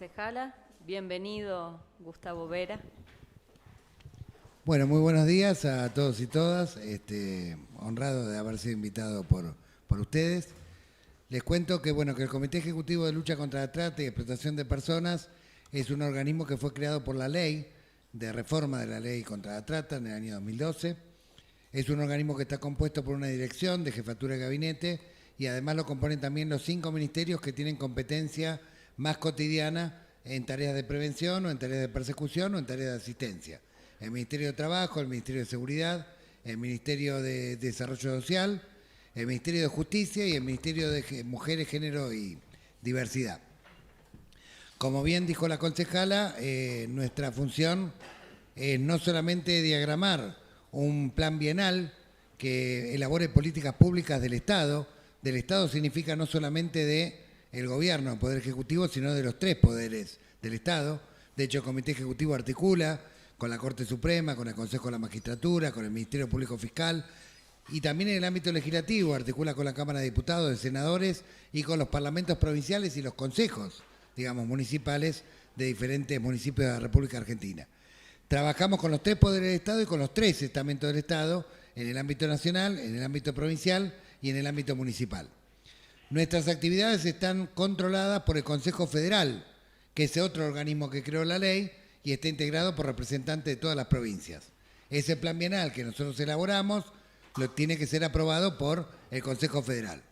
Concejala, bienvenido Gustavo Vera. Bueno, muy buenos días a todos y todas. Honrado de haber sido invitado por ustedes. Les cuento que, que el Comité Ejecutivo de Lucha contra la Trata y Explotación de Personas es un organismo que fue creado por la ley de reforma de la ley contra la trata en el año 2012. Es un organismo que está compuesto por una dirección de jefatura de gabinete y además lo componen también los 5 ministerios que tienen competencia más cotidiana en tareas de prevención o en tareas de persecución o en tareas de asistencia. El Ministerio de Trabajo, el Ministerio de Seguridad, el Ministerio de Desarrollo Social, el Ministerio de Justicia y el Ministerio de Mujeres, Género y Diversidad. Como bien dijo la concejala, nuestra función es no solamente diagramar un plan bienal que elabore políticas públicas del Estado. Del Estado significa no solamente del gobierno, el Poder Ejecutivo, sino de los 3 poderes del Estado. De hecho, el Comité Ejecutivo articula con la Corte Suprema, con el Consejo de la Magistratura, con el Ministerio Público Fiscal y también en el ámbito legislativo articula con la Cámara de Diputados, de Senadores y con los parlamentos provinciales y los consejos, municipales de diferentes municipios de la República Argentina. Trabajamos con los 3 poderes del Estado y con los 3 estamentos del Estado en el ámbito nacional, en el ámbito provincial y en el ámbito municipal. Nuestras actividades están controladas por el Consejo Federal, que es otro organismo que creó la ley y está integrado por representantes de todas las provincias. Ese plan bienal que nosotros elaboramos tiene que ser aprobado por el Consejo Federal.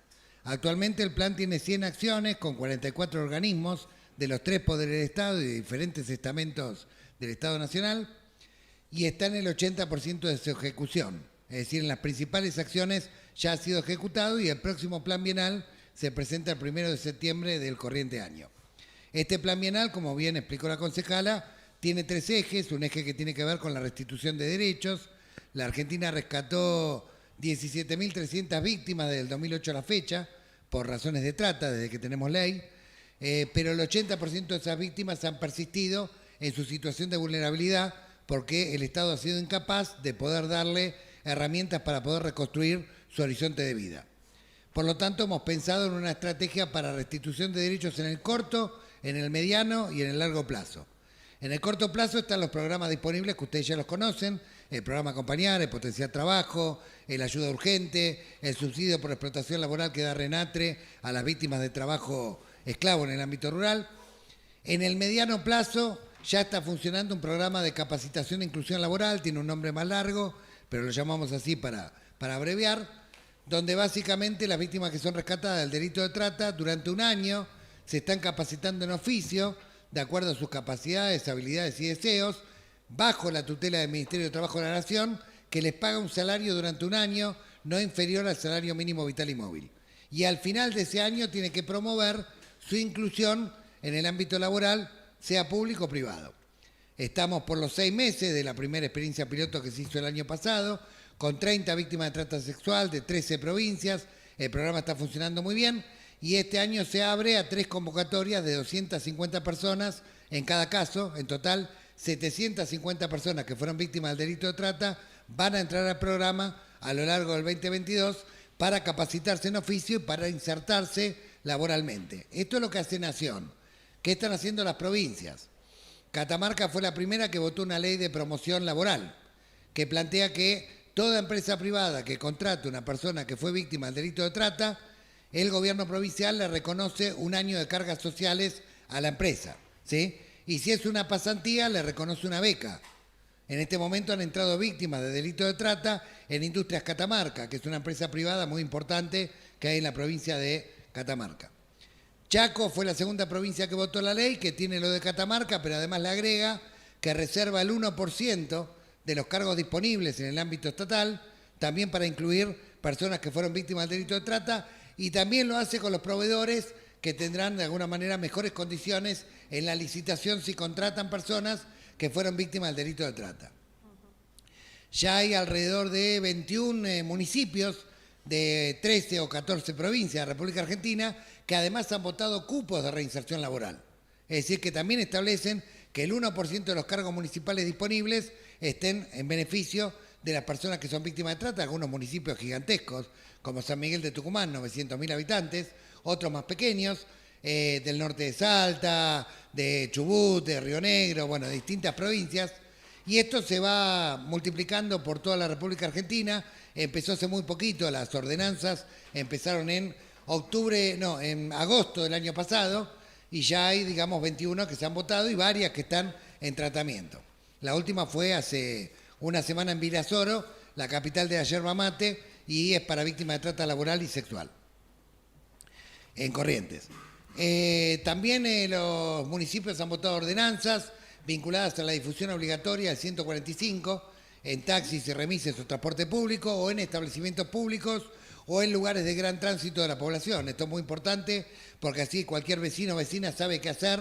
Actualmente el plan tiene 100 acciones con 44 organismos de los 3 poderes del Estado y de diferentes estamentos del Estado Nacional y está en el 80% de su ejecución. Es decir, en las principales acciones ya ha sido ejecutado y el próximo plan bienal se presenta el 1 de septiembre del corriente año. Este plan bienal, como bien explicó la concejala, tiene 3 ejes. Un eje que tiene que ver con la restitución de derechos. La Argentina rescató 17.300 víctimas desde el 2008 a la fecha por razones de trata, desde que tenemos ley, pero el 80% de esas víctimas han persistido en su situación de vulnerabilidad porque el Estado ha sido incapaz de poder darle herramientas para poder reconstruir su horizonte de vida. Por lo tanto, hemos pensado en una estrategia para restitución de derechos en el corto, en el mediano y en el largo plazo. En el corto plazo están los programas disponibles que ustedes ya los conocen, el programa Acompañar, el Potenciar Trabajo, el Ayuda Urgente, el subsidio por explotación laboral que da Renatre a las víctimas de trabajo esclavo en el ámbito rural. En el mediano plazo ya está funcionando un programa de capacitación e inclusión laboral, tiene un nombre más largo, pero lo llamamos así para abreviar, donde básicamente las víctimas que son rescatadas del delito de trata durante un año se están capacitando en oficio de acuerdo a sus capacidades, habilidades y deseos, bajo la tutela del Ministerio de Trabajo de la Nación, que les paga un salario durante un año no inferior al salario mínimo vital y móvil. Y al final de ese año tiene que promover su inclusión en el ámbito laboral, sea público o privado. Estamos por los 6 meses de la primera experiencia piloto que se hizo el año pasado, con 30 víctimas de trata sexual de 13 provincias. El programa está funcionando muy bien y este año se abre a 3 convocatorias de 250 personas en cada caso. En total, 750 personas que fueron víctimas del delito de trata van a entrar al programa a lo largo del 2022 para capacitarse en oficio y para insertarse laboralmente. Esto es lo que hace Nación. ¿Qué están haciendo las provincias? Catamarca fue la primera que votó una ley de promoción laboral que plantea que toda empresa privada que contrate a una persona que fue víctima del delito de trata, el gobierno provincial le reconoce un año de cargas sociales a la empresa, ¿sí? Y si es una pasantía, le reconoce una beca. En este momento han entrado víctimas de delito de trata en Industrias Catamarca, que es una empresa privada muy importante que hay en la provincia de Catamarca. Chaco fue la segunda provincia que votó la ley, que tiene lo de Catamarca, pero además le agrega que reserva el 1% de los cargos disponibles en el ámbito estatal, también para incluir personas que fueron víctimas del delito de trata, y también lo hace con los proveedores que tendrán de alguna manera mejores condiciones en la licitación si contratan personas que fueron víctimas del delito de trata. Ya hay alrededor de 21 municipios de 13 o 14 provincias de la República Argentina que además han votado cupos de reinserción laboral. Es decir, que también establecen que el 1% de los cargos municipales disponibles estén en beneficio de las personas que son víctimas de trata, algunos municipios gigantescos, como San Miguel de Tucumán, 900.000 habitantes, otros más pequeños, del norte de Salta, de Chubut, de Río Negro, bueno, de distintas provincias. Y esto se va multiplicando por toda la República Argentina. Empezó hace muy poquito, las ordenanzas empezaron en agosto del año pasado, y ya hay, digamos, 21 que se han votado y varias que están en tratamiento. La última fue hace una semana en Virasoro, la capital de la yerba mate, y es para víctimas de trata laboral y sexual, en Corrientes. También los municipios han votado ordenanzas vinculadas a la difusión obligatoria del 145 en taxis y remises o transporte público, o en establecimientos públicos, o en lugares de gran tránsito de la población. Esto es muy importante porque así cualquier vecino o vecina sabe qué hacer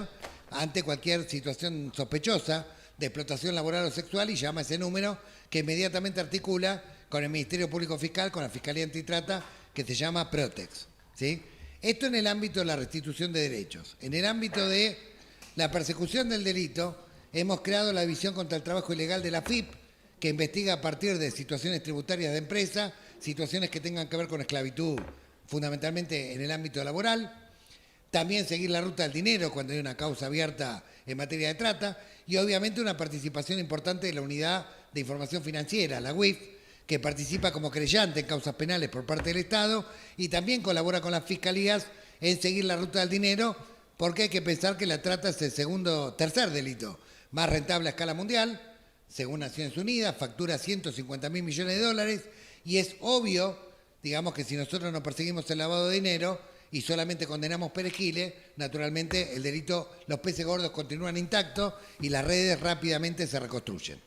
ante cualquier situación sospechosa de explotación laboral o sexual, y llama a ese número que inmediatamente articula con el Ministerio Público Fiscal, con la Fiscalía Antitrata, que se llama Protex, ¿sí? Esto en el ámbito de la restitución de derechos. En el ámbito de la persecución del delito, hemos creado la División contra el Trabajo Ilegal de la AFIP, que investiga a partir de situaciones tributarias de empresa, situaciones que tengan que ver con esclavitud, fundamentalmente en el ámbito laboral. También seguir la ruta del dinero cuando hay una causa abierta en materia de trata, y obviamente una participación importante de la Unidad de Información Financiera, la UIF, que participa como creyente en causas penales por parte del Estado, y también colabora con las fiscalías en seguir la ruta del dinero, porque hay que pensar que la trata es el tercer delito más rentable a escala mundial. Según Naciones Unidas, factura 150.000 millones de dólares, y es obvio, digamos, que si nosotros no perseguimos el lavado de dinero y solamente condenamos perejiles, naturalmente el delito, los peces gordos continúan intactos y las redes rápidamente se reconstruyen.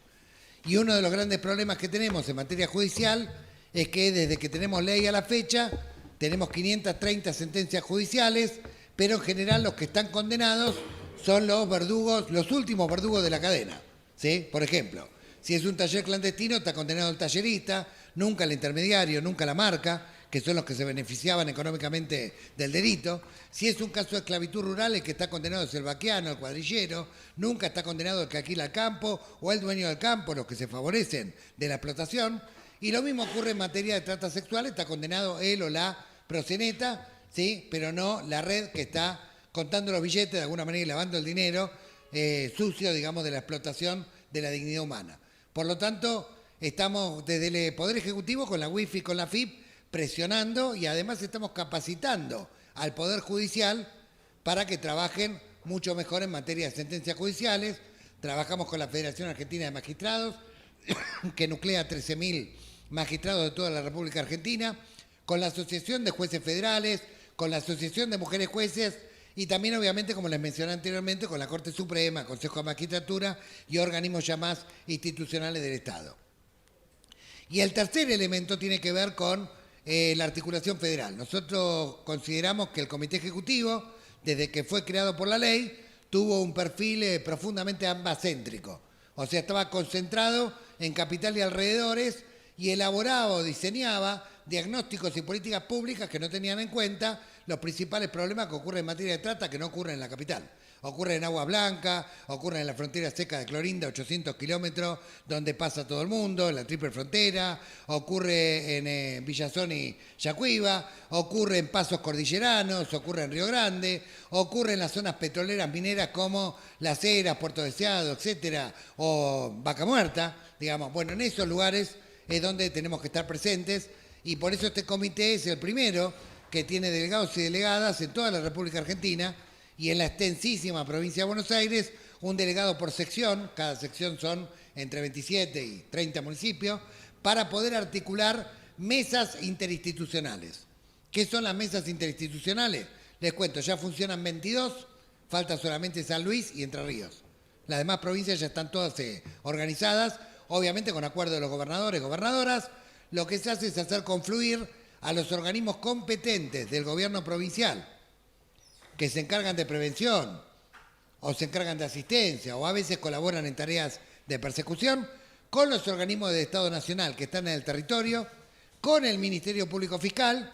Y uno de los grandes problemas que tenemos en materia judicial es que desde que tenemos ley a la fecha, tenemos 530 sentencias judiciales, pero en general los que están condenados son los verdugos, los últimos verdugos de la cadena, ¿sí? Por ejemplo, si es un taller clandestino, está condenado el tallerista, nunca el intermediario, nunca la marca, que son los que se beneficiaban económicamente del delito. Si es un caso de esclavitud rural, el que está condenado es el vaqueano, el cuadrillero, nunca está condenado el que alquila el campo o el dueño del campo, los que se favorecen de la explotación. Y lo mismo ocurre en materia de trata sexual, está condenado él o la proxeneta, ¿sí? Pero no la red que está contando los billetes de alguna manera y lavando el dinero sucio, digamos, de la explotación de la dignidad humana. Por lo tanto, estamos desde el Poder Ejecutivo con la UIF y con la FIP presionando, y además estamos capacitando al Poder Judicial para que trabajen mucho mejor en materia de sentencias judiciales. Trabajamos con la Federación Argentina de Magistrados, que nuclea 13.000 magistrados de toda la República Argentina, con la Asociación de Jueces Federales, con la Asociación de Mujeres Jueces, y también, obviamente, como les mencioné anteriormente, con la Corte Suprema, Consejo de Magistratura y organismos ya más institucionales del Estado. Y el tercer elemento tiene que ver con la articulación federal. Nosotros consideramos que el Comité Ejecutivo, desde que fue creado por la ley, tuvo un perfil profundamente ambacéntrico. O sea, estaba concentrado en capital y alrededores, y elaboraba o diseñaba diagnósticos y políticas públicas que no tenían en cuenta los principales problemas que ocurren en materia de trata, que no ocurren en la capital. Ocurren en Agua Blanca, ocurren en la frontera seca de Clorinda, 800 kilómetros, donde pasa todo el mundo, en la triple frontera, ocurre en Villazón y Yacuiba, ocurre en Pasos Cordilleranos, ocurre en Río Grande, ocurre en las zonas petroleras mineras como Las Heras, Puerto Deseado, etcétera, o Vaca Muerta, digamos. Bueno, en esos lugares es donde tenemos que estar presentes, y por eso este comité es el primero que tiene delegados y delegadas en toda la República Argentina, y en la extensísima provincia de Buenos Aires, un delegado por sección, cada sección son entre 27 y 30 municipios, para poder articular mesas interinstitucionales. ¿Qué son las mesas interinstitucionales? Les cuento, ya funcionan 22, falta solamente San Luis y Entre Ríos. Las demás provincias ya están todas organizadas, obviamente con acuerdo de los gobernadores y gobernadoras. Lo que se hace es hacer confluir a los organismos competentes del gobierno provincial, que se encargan de prevención, o se encargan de asistencia, o a veces colaboran en tareas de persecución, con los organismos del Estado Nacional que están en el territorio, con el Ministerio Público Fiscal,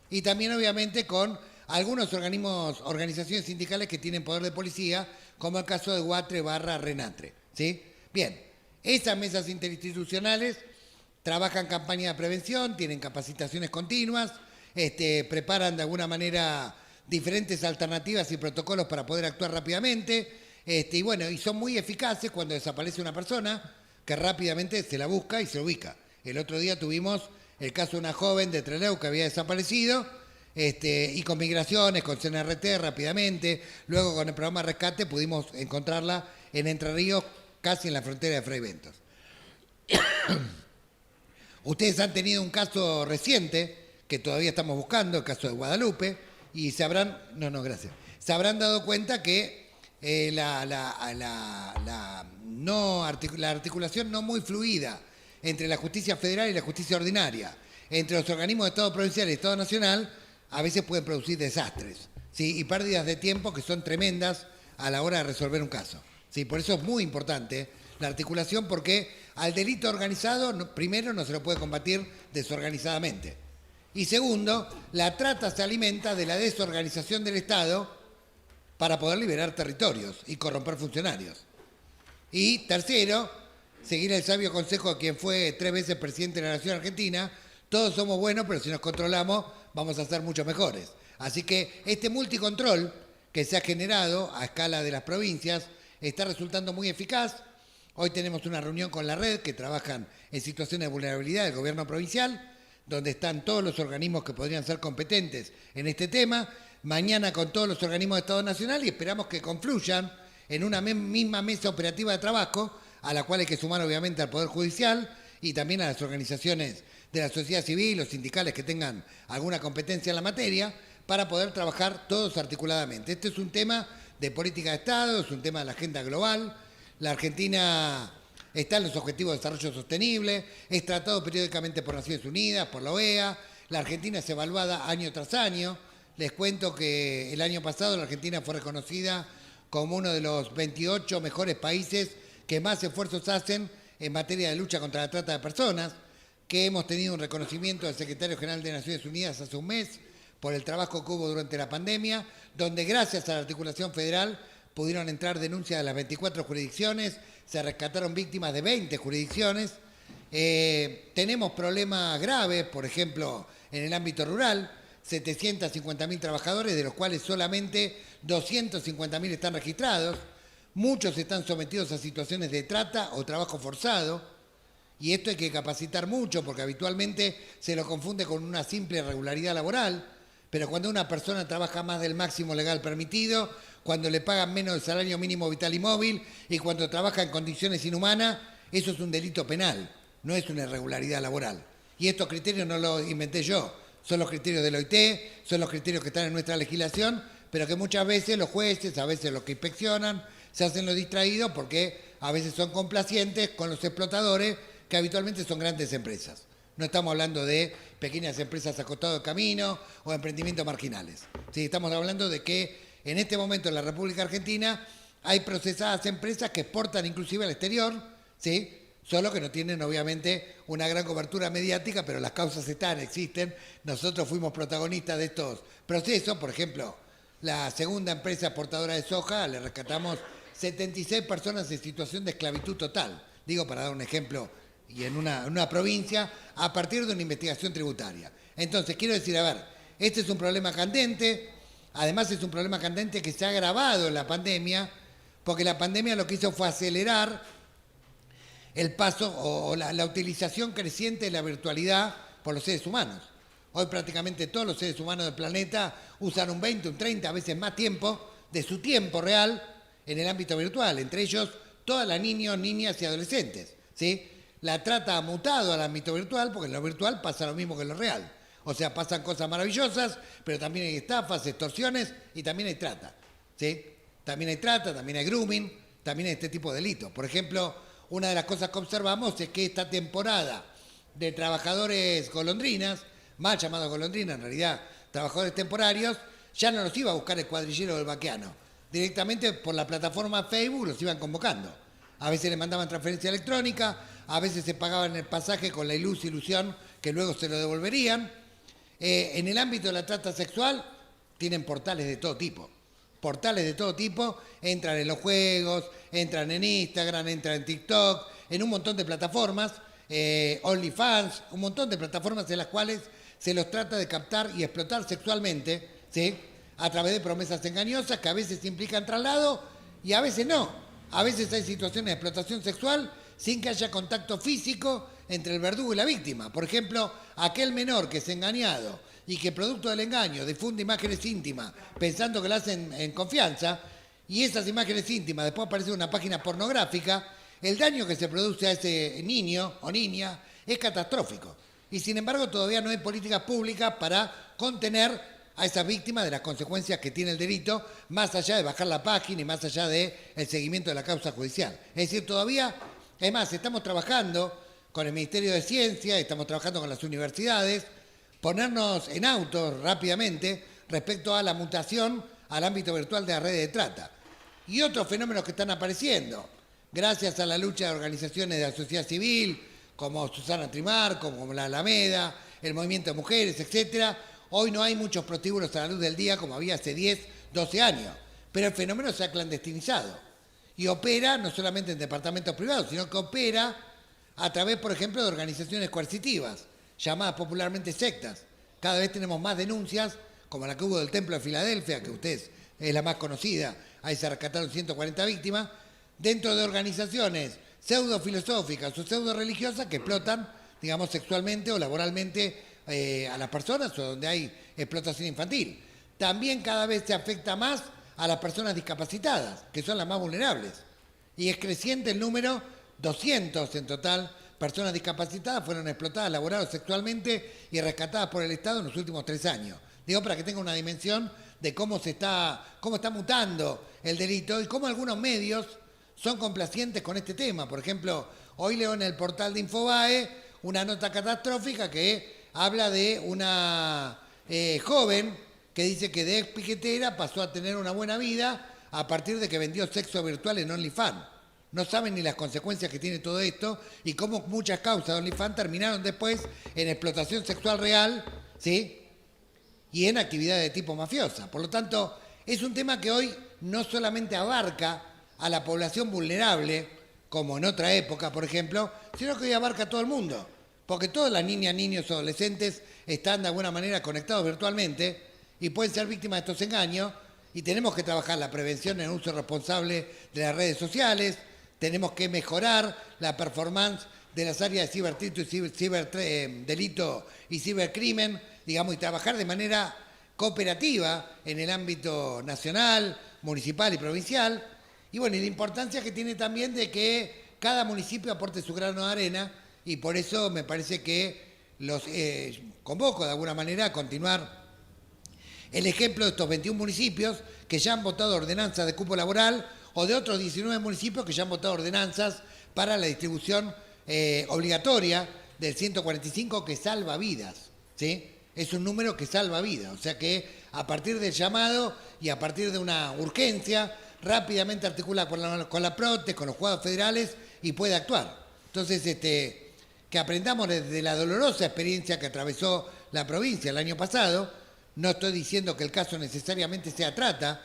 y también obviamente con algunos organismos, organizaciones sindicales que tienen poder de policía, como el caso de Guatre/Renatre, ¿sí? Bien, esas mesas interinstitucionales trabajan campañas de prevención, tienen capacitaciones continuas, preparan de alguna manera diferentes alternativas y protocolos para poder actuar rápidamente. Y bueno, y son muy eficaces cuando desaparece una persona, que rápidamente se la busca y se ubica. El otro día tuvimos el caso de una joven de Trelew que había desaparecido, y con migraciones, con CNRT rápidamente, luego con el programa Rescate pudimos encontrarla en Entre Ríos, casi en la frontera de Fray Ventos. Ustedes han tenido un caso reciente que todavía estamos buscando, el caso de Guadalupe, y se habrán dado cuenta que la articulación no muy fluida entre la justicia federal y la justicia ordinaria, entre los organismos de Estado provincial y Estado nacional, a veces pueden producir desastres, ¿sí? Y pérdidas de tiempo que son tremendas a la hora de resolver un caso, ¿sí? Por eso es muy importante la articulación, porque al delito organizado, primero, no se lo puede combatir desorganizadamente. Y segundo, la trata se alimenta de la desorganización del Estado para poder liberar territorios y corromper funcionarios. Y tercero, seguir el sabio consejo de quien fue 3 veces presidente de la Nación Argentina: todos somos buenos, pero si nos controlamos vamos a ser mucho mejores. Así que este multicontrol que se ha generado a escala de las provincias está resultando muy eficaz. Hoy tenemos una reunión con la red que trabajan en situaciones de vulnerabilidad del gobierno provincial, donde están todos los organismos que podrían ser competentes en este tema. Mañana con todos los organismos de Estado Nacional, y esperamos que confluyan en una misma mesa operativa de trabajo, a la cual hay que sumar obviamente al Poder Judicial y también a las organizaciones de la sociedad civil, los sindicales que tengan alguna competencia en la materia, para poder trabajar todos articuladamente. Este es un tema de política de Estado, es un tema de la agenda global. La Argentina está en los Objetivos de Desarrollo Sostenible, es tratado periódicamente por Naciones Unidas, por la OEA. La Argentina es evaluada año tras año. Les cuento que el año pasado la Argentina fue reconocida como uno de los 28 mejores países que más esfuerzos hacen en materia de lucha contra la trata de personas, que hemos tenido un reconocimiento del Secretario General de Naciones Unidas hace un mes por el trabajo que hubo durante la pandemia, donde gracias a la articulación federal pudieron entrar denuncias de las 24 jurisdicciones, se rescataron víctimas de 20 jurisdicciones. Tenemos problemas graves, por ejemplo, en el ámbito rural: 750.000 trabajadores, de los cuales solamente 250.000 están registrados. Muchos están sometidos a situaciones de trata o trabajo forzado. Y esto hay que capacitar mucho, porque habitualmente se lo confunde con una simple irregularidad laboral. Pero cuando una persona trabaja más del máximo legal permitido, cuando le pagan menos del salario mínimo vital y móvil, y cuando trabaja en condiciones inhumanas, eso es un delito penal, no es una irregularidad laboral. Y estos criterios no los inventé yo, son los criterios del OIT, son los criterios que están en nuestra legislación, pero que muchas veces los jueces, a veces los que inspeccionan, se hacen los distraídos porque a veces son complacientes con los explotadores, que habitualmente son grandes empresas. No estamos hablando de pequeñas empresas a costado de camino o emprendimientos marginales. Sí, estamos hablando de que en este momento en la República Argentina hay procesadas empresas que exportan inclusive al exterior, ¿sí? Solo que no tienen obviamente una gran cobertura mediática, pero las causas existen. Nosotros fuimos protagonistas de estos procesos. Por ejemplo, la segunda empresa exportadora de soja, le rescatamos 76 personas en situación de esclavitud total. Digo, para dar un ejemplo, y en una provincia, a partir de una investigación tributaria. Entonces, quiero decir, a ver, este es un problema candente. Además, es un problema candente que se ha agravado en la pandemia, porque la pandemia lo que hizo fue acelerar el paso o la utilización creciente de la virtualidad por los seres humanos. Hoy prácticamente todos los seres humanos del planeta usan un 20, un 30, a veces más tiempo de su tiempo real en el ámbito virtual, entre ellos todas las niños, niñas y adolescentes, ¿sí? La trata ha mutado al ámbito virtual, porque en lo virtual pasa lo mismo que en lo real. O sea, pasan cosas maravillosas, pero también hay estafas, extorsiones y también hay trata, ¿sí? También hay trata, también hay grooming, también hay este tipo de delitos. Por ejemplo, una de las cosas que observamos es que esta temporada de trabajadores golondrinas, mal llamados golondrinas, en realidad trabajadores temporarios, ya no los iba a buscar el cuadrillero del Baqueano. Directamente por la plataforma Facebook los iban convocando. A veces le mandaban transferencia electrónica, a veces se pagaban el pasaje con la ilusión que luego se lo devolverían. En el ámbito de la trata sexual tienen portales de todo tipo. Portales de todo tipo, entran en los juegos, entran en Instagram, entran en TikTok, en un montón de plataformas, OnlyFans, un montón de plataformas en las cuales se los trata de captar y explotar sexualmente, ¿sí? a través de promesas engañosas que a veces implican traslado y a veces no. A veces hay situaciones de explotación sexual sin que haya contacto físico entre el verdugo y la víctima. Por ejemplo, aquel menor que es engañado y que producto del engaño difunde imágenes íntimas pensando que lo hacen en confianza y esas imágenes íntimas después aparecen en una página pornográfica, el daño que se produce a ese niño o niña es catastrófico. Y sin embargo todavía no hay políticas públicas para contener a esas víctimas de las consecuencias que tiene el delito, más allá de bajar la página y más allá del seguimiento de la causa judicial. Es decir, todavía, es más, estamos trabajando con el Ministerio de Ciencia, estamos trabajando con las universidades, ponernos en auto rápidamente respecto a la mutación al ámbito virtual de las redes de trata. Y otros fenómenos que están apareciendo, gracias a la lucha de organizaciones de la sociedad civil, como Susana Trimar, como la Alameda, el movimiento de mujeres, etcétera. Hoy no hay muchos prostíbulos a la luz del día como había hace 10, 12 años, pero el fenómeno se ha clandestinizado y opera no solamente en departamentos privados, sino que opera a través, por ejemplo, de organizaciones coercitivas, llamadas popularmente sectas. Cada vez tenemos más denuncias, como la que hubo del Templo de Filadelfia, que usted es la más conocida, ahí se rescataron 140 víctimas, dentro de organizaciones pseudo-filosóficas o pseudo-religiosas que explotan, digamos, sexualmente o laboralmente a las personas o donde hay explotación infantil. También cada vez se afecta más a las personas discapacitadas, que son las más vulnerables. Y es creciente el número, 200 en total, personas discapacitadas fueron explotadas, laboradas sexualmente y rescatadas por el Estado en los últimos 3 años. Digo, para que tenga una dimensión de cómo está mutando el delito y cómo algunos medios son complacientes con este tema. Por ejemplo, hoy leo en el portal de Infobae una nota catastrófica que habla de una joven que dice que de ex piquetera pasó a tener una buena vida a partir de que vendió sexo virtual en OnlyFans. No saben ni las consecuencias que tiene todo esto y cómo muchas causas de OnlyFans terminaron después en explotación sexual real, ¿sí? Y en actividades de tipo mafiosa. Por lo tanto, es un tema que hoy no solamente abarca a la población vulnerable, como en otra época, por ejemplo, sino que hoy abarca a todo el mundo. Porque todas las niñas, niños, adolescentes están de alguna manera conectados virtualmente y pueden ser víctimas de estos engaños y tenemos que trabajar la prevención en el uso responsable de las redes sociales, tenemos que mejorar la performance de las áreas de ciberdelito y ciberdelito y cibercrimen, digamos, y trabajar de manera cooperativa en el ámbito nacional, municipal y provincial. Y bueno, y la importancia que tiene también de que cada municipio aporte su grano de arena y por eso me parece que los convoco de alguna manera a continuar el ejemplo de estos 21 municipios que ya han votado ordenanzas de cupo laboral o de otros 19 municipios que ya han votado ordenanzas para la distribución obligatoria del 145 que salva vidas, ¿sí? Es un número que salva vidas, o sea que a partir del llamado y a partir de una urgencia rápidamente articula con la PROTE, con los juzgados federales y puede actuar. Entonces, que aprendamos desde la dolorosa experiencia que atravesó la provincia el año pasado. No estoy diciendo que el caso necesariamente sea trata,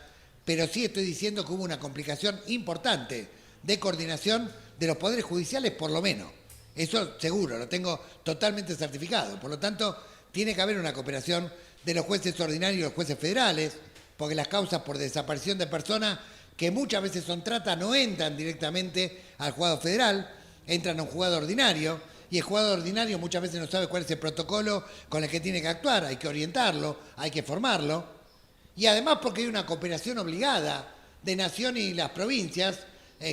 pero sí estoy diciendo que hubo una complicación importante de coordinación de los poderes judiciales, por lo menos. Eso seguro, lo tengo totalmente certificado. Por lo tanto, tiene que haber una cooperación de los jueces ordinarios y los jueces federales, porque las causas por desaparición de personas que muchas veces son trata no entran directamente al juzgado federal, entran a un juzgado ordinario, y el juzgado ordinario muchas veces no sabe cuál es el protocolo con el que tiene que actuar, hay que orientarlo, hay que formarlo, y además porque hay una cooperación obligada de Nación y las provincias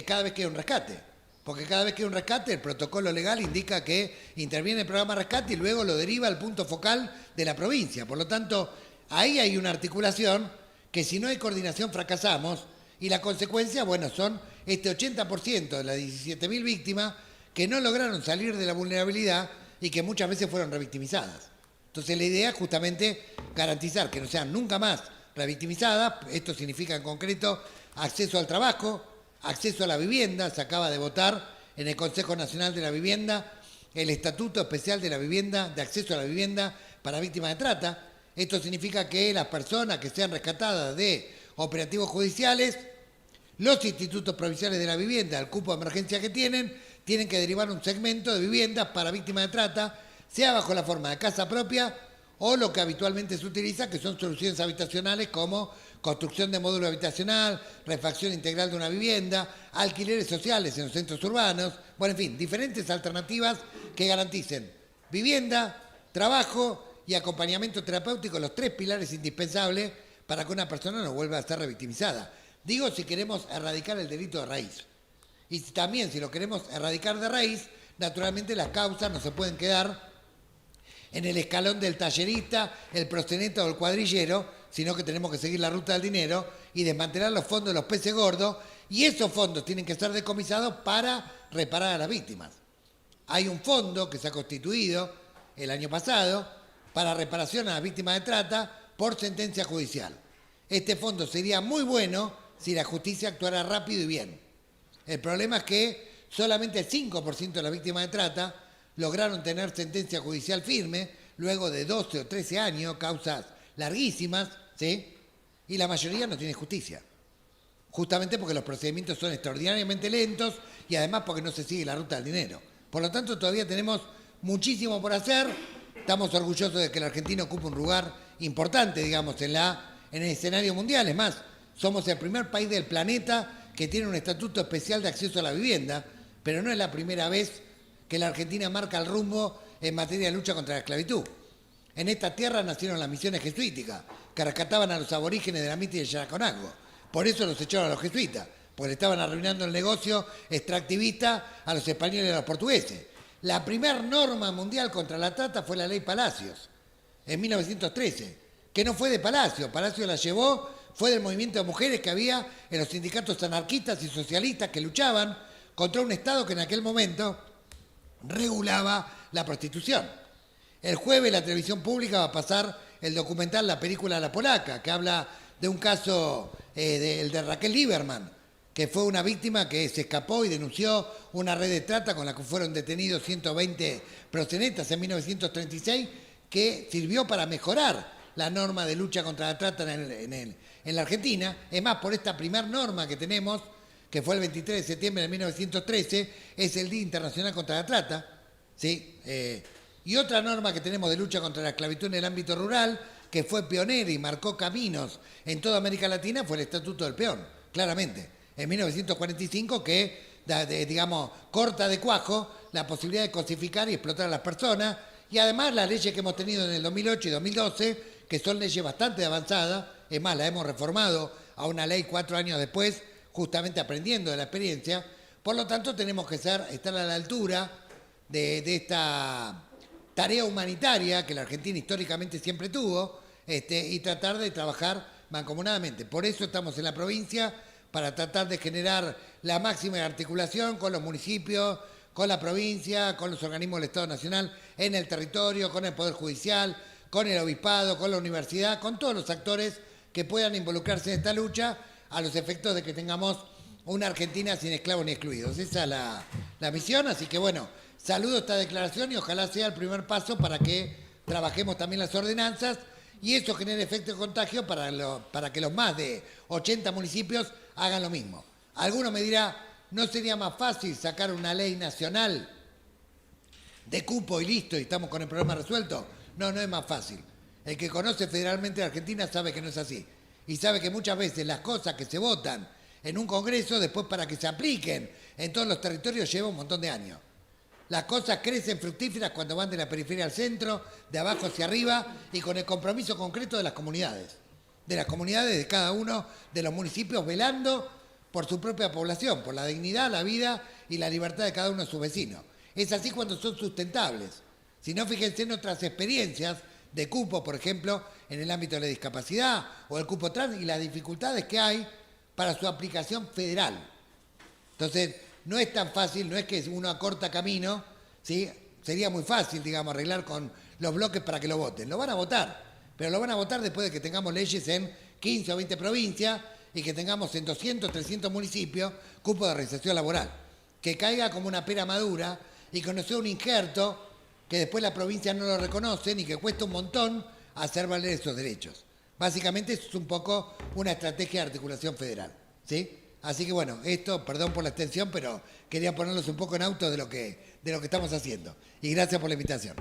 cada vez que hay un rescate, porque cada vez que hay un rescate el protocolo legal indica que interviene el programa de rescate y luego lo deriva al punto focal de la provincia. Por lo tanto, ahí hay una articulación que si no hay coordinación fracasamos y la consecuencia, bueno, son este 80% de las 17.000 víctimas que no lograron salir de la vulnerabilidad y que muchas veces fueron revictimizadas. Entonces la idea es justamente garantizar que no sean nunca más revictimizadas. Esto significa en concreto acceso al trabajo, acceso a la vivienda. Se acaba de votar en el Consejo Nacional de la Vivienda el Estatuto Especial de la Vivienda, de acceso a la vivienda para víctimas de trata. Esto significa que las personas que sean rescatadas de operativos judiciales, los institutos provinciales de la vivienda, el cupo de emergencia que tienen que derivar un segmento de viviendas para víctimas de trata, sea bajo la forma de casa propia o lo que habitualmente se utiliza, que son soluciones habitacionales como construcción de módulo habitacional, refacción integral de una vivienda, alquileres sociales en los centros urbanos, bueno, en fin, diferentes alternativas que garanticen vivienda, trabajo y acompañamiento terapéutico, los tres pilares indispensables para que una persona no vuelva a estar revictimizada. Digo, si queremos erradicar el delito de raíz. Y también, si lo queremos erradicar de raíz, naturalmente las causas no se pueden quedar en el escalón del tallerista, el proxeneta o el cuadrillero, sino que tenemos que seguir la ruta del dinero y desmantelar los fondos de los peces gordos, y esos fondos tienen que ser decomisados para reparar a las víctimas. Hay un fondo que se ha constituido el año pasado para reparación a las víctimas de trata por sentencia judicial. Este fondo sería muy bueno si la justicia actuara rápido y bien. El problema es que solamente el 5% de las víctimas de trata lograron tener sentencia judicial firme luego de 12 o 13 años, causas larguísimas, ¿sí? Y la mayoría no tiene justicia. Justamente porque los procedimientos son extraordinariamente lentos y además porque no se sigue la ruta del dinero. Por lo tanto, todavía tenemos muchísimo por hacer. Estamos orgullosos de que la Argentina ocupe un lugar importante, digamos, en el escenario mundial. Es más, somos el primer país del planeta que tiene un estatuto especial de acceso a la vivienda, pero no es la primera vez que la Argentina marca el rumbo en materia de lucha contra la esclavitud. En esta tierra nacieron las misiones jesuíticas, que rescataban a los aborígenes de la Miti y de Yaraconango. Por eso los echaron a los jesuitas, porque le estaban arruinando el negocio extractivista a los españoles y a los portugueses. La primera norma mundial contra la trata fue la Ley Palacios, en 1913, que no fue de Palacio. Palacio la llevó, fue del movimiento de mujeres que había en los sindicatos anarquistas y socialistas que luchaban contra un Estado que en aquel momento regulaba la prostitución. El jueves la televisión pública va a pasar el documental La película La Polaca, que habla de un caso, el de Raquel Lieberman, que fue una víctima que se escapó y denunció una red de trata con la que fueron detenidos 120 proxenetas en 1936, que sirvió para mejorar la norma de lucha contra la trata en la Argentina. Es más, por esta primera norma que tenemos, que fue el 23 de septiembre de 1913, es el Día Internacional contra la Trata, ¿sí? Y otra norma que tenemos de lucha contra la esclavitud en el ámbito rural, que fue pionera y marcó caminos en toda América Latina, fue el Estatuto del Peón, claramente, en 1945, que, digamos, corta de cuajo la posibilidad de cosificar y explotar a las personas, y además las leyes que hemos tenido en el 2008 y 2012, que son leyes bastante avanzadas, es más, la hemos reformado a una ley 4 años después, justamente aprendiendo de la experiencia. Por lo tanto, tenemos que estar a la altura de esta tarea humanitaria que la Argentina históricamente siempre tuvo, y tratar de trabajar mancomunadamente. Por eso estamos en la provincia, para tratar de generar la máxima articulación con los municipios, con la provincia, con los organismos del Estado Nacional en el territorio, con el Poder Judicial, con el Obispado, con la universidad, con todos los actores que puedan involucrarse en esta lucha, a los efectos de que tengamos una Argentina sin esclavos ni excluidos. Esa es la misión, así que bueno, saludo esta declaración y ojalá sea el primer paso para que trabajemos también las ordenanzas y eso genere efecto de contagio para que los más de 80 municipios hagan lo mismo. Alguno me dirá, ¿no sería más fácil sacar una ley nacional de cupo y listo y estamos con el problema resuelto? No, no es más fácil. El que conoce federalmente a Argentina sabe que no es así. Y sabe que muchas veces las cosas que se votan en un congreso, después para que se apliquen en todos los territorios, lleva un montón de años. Las cosas crecen fructíferas cuando van de la periferia al centro, de abajo hacia arriba y con el compromiso concreto de las comunidades de cada uno de los municipios, velando por su propia población, por la dignidad, la vida y la libertad de cada uno de sus vecinos. Es así cuando son sustentables. Si no, fíjense en otras experiencias de cupo, por ejemplo, en el ámbito de la discapacidad o el cupo trans y las dificultades que hay para su aplicación federal. Entonces, no es tan fácil, no es que uno acorta camino, ¿sí? Sería muy fácil, digamos, arreglar con los bloques para que lo voten. Lo van a votar, pero lo van a votar después de que tengamos leyes en 15 o 20 provincias y que tengamos en 200, 300 municipios cupo de realización laboral. Que caiga como una pera madura y que no sea un injerto que después la provincia no lo reconocen y que cuesta un montón hacer valer esos derechos. Básicamente eso es un poco una estrategia de articulación federal, ¿sí? Así que bueno, esto, perdón por la extensión, pero quería ponerlos un poco en auto de lo que estamos haciendo. Y gracias por la invitación.